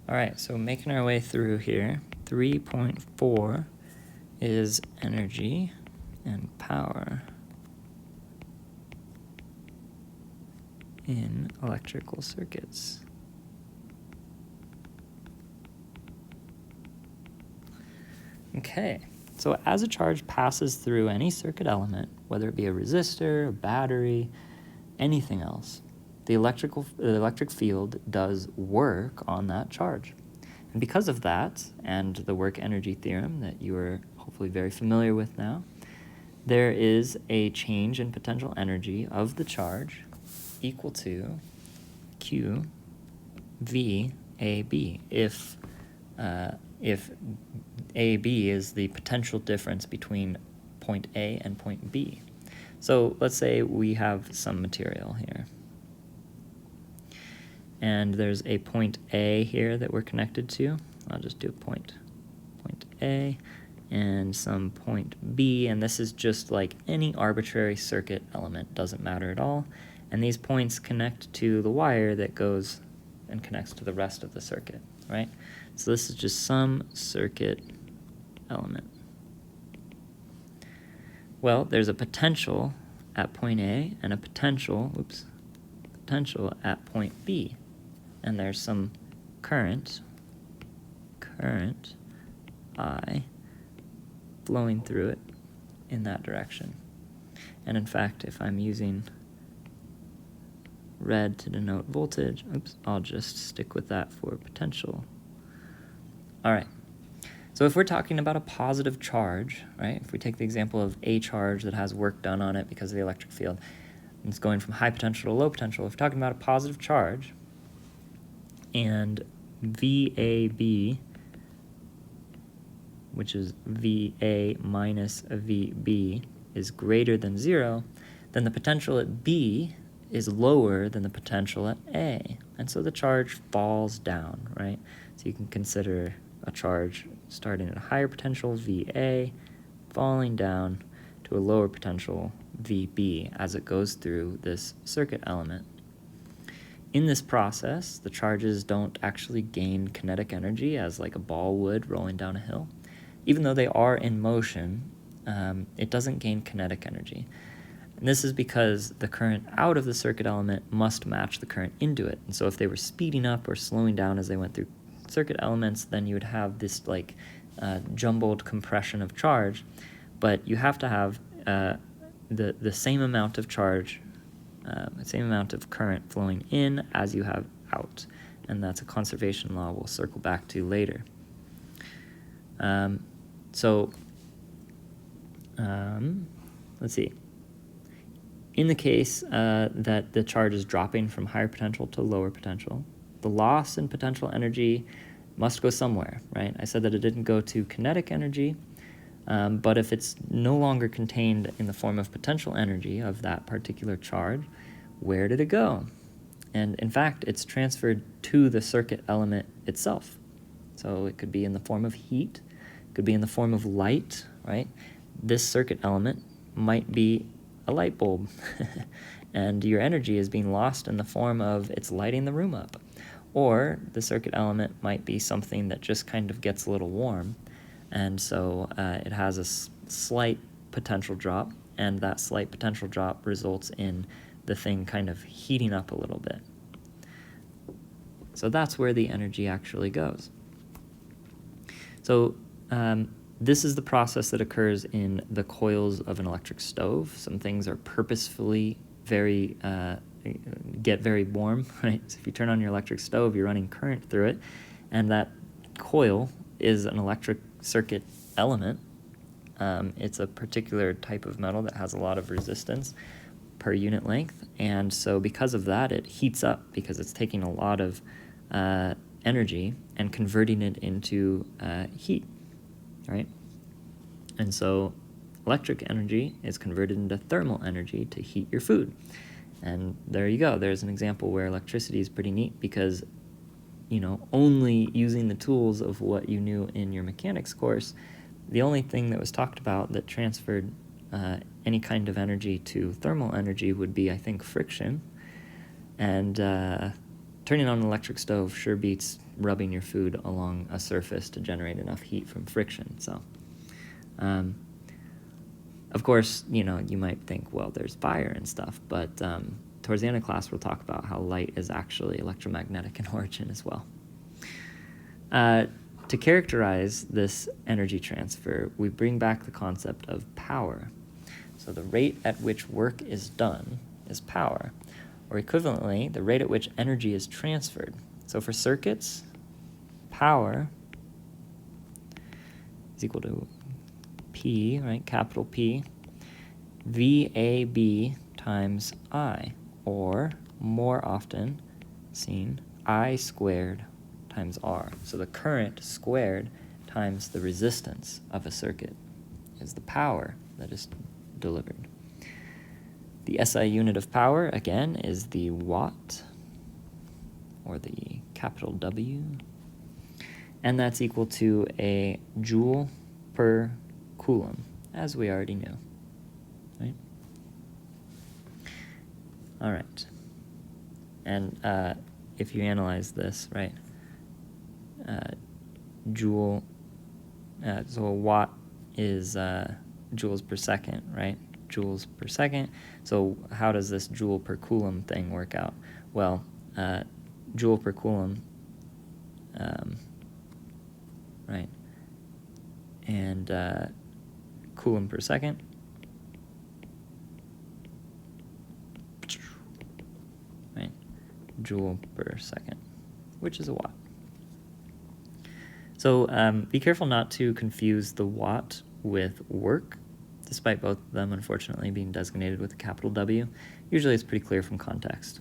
All right, so making our way through here, 3.4 is energy and power in electrical circuits. Okay, so as a charge passes through any circuit element, whether it be a resistor, a battery, anything else, the electric field does work on that charge. And because of that, and the work-energy theorem that you are hopefully very familiar with now, there is a change in potential energy of the charge equal to Q V AB if AB is the potential difference between point A and point B. So let's say we have some material here. And there's a point A here that we're connected to. I'll just do point A and some point B, and this is just like any arbitrary circuit element, doesn't matter at all. And these points connect to the wire that goes and connects to the rest of the circuit, right? So this is just some circuit element. Well, there's a potential at point A and a potential at point B. And there's some current I flowing through it in that direction. And in fact, if I'm using red to denote voltage, I'll just stick with that for potential. All right, so if we're talking about a positive charge, right, if we take the example of a charge that has work done on it because of the electric field, and it's going from high potential to low potential, if we're talking about a positive charge, and VAB, which is VA minus VB, is greater than 0, then the potential at B is lower than the potential at A. And so the charge falls down, right? So you can consider a charge starting at a higher potential, VA, falling down to a lower potential, VB, as it goes through this circuit element. In this process, the charges don't actually gain kinetic energy as like a ball would rolling down a hill. Even though they are in motion, it doesn't gain kinetic energy. And this is because the current out of the circuit element must match the current into it. And so if they were speeding up or slowing down as they went through circuit elements, then you would have this like jumbled compression of charge. But you have to have the same amount of charge, the same amount of current flowing in as you have out. And that's a conservation law we'll circle back to later. Let's see. In the case that the charge is dropping from higher potential to lower potential, the loss in potential energy must go somewhere, right? I said that it didn't go to kinetic energy, but if it's no longer contained in the form of potential energy of that particular charge, where did it go? And in fact, it's transferred to the circuit element itself. So it could be in the form of heat, it could be in the form of light, right? This circuit element might be a light bulb, and your energy is being lost in the form of it's lighting the room up. Or the circuit element might be something that just kind of gets a little warm, and so it has a slight potential drop, and that slight potential drop results in the thing kind of heating up a little bit. So that's where the energy actually goes. So this is the process that occurs in the coils of an electric stove. Some things are purposefully get very warm, right? So if you turn on your electric stove, you're running current through it, and that coil is an electric circuit element. It's a particular type of metal that has a lot of resistance per unit length, and so because of that, it heats up because it's taking a lot of energy and converting it into heat, right? And so electric energy is converted into thermal energy to heat your food. And there you go. There's an example where electricity is pretty neat because, you know, only using the tools of what you knew in your mechanics course, the only thing that was talked about that transferred any kind of energy to thermal energy would be, I think, friction. And turning on an electric stove sure beats rubbing your food along a surface to generate enough heat from friction. So, of course, you might think, well, there's fire and stuff, but towards the end of class, we'll talk about how light is actually electromagnetic in origin as well. To characterize this energy transfer, we bring back the concept of power. So the rate at which work is done is power, or equivalently, the rate at which energy is transferred. So for circuits, power is equal to P, right, capital P, VAB times I, or more often seen, I squared times R. So the current squared times the resistance of a circuit is the power that is delivered. The SI unit of power, again, is the watt, or the capital W, and that's equal to a joule per coulomb, as we already knew, right? All right. And if you analyze this, right, joule, so a watt is joules per second, right? Joules per second. So how does this joule per coulomb thing work out? Well, joule per coulomb, right, and coulomb per second, right, joule per second, which is a watt. So be careful not to confuse the watt with work, despite both of them unfortunately being designated with a capital W. Usually it's pretty clear from context.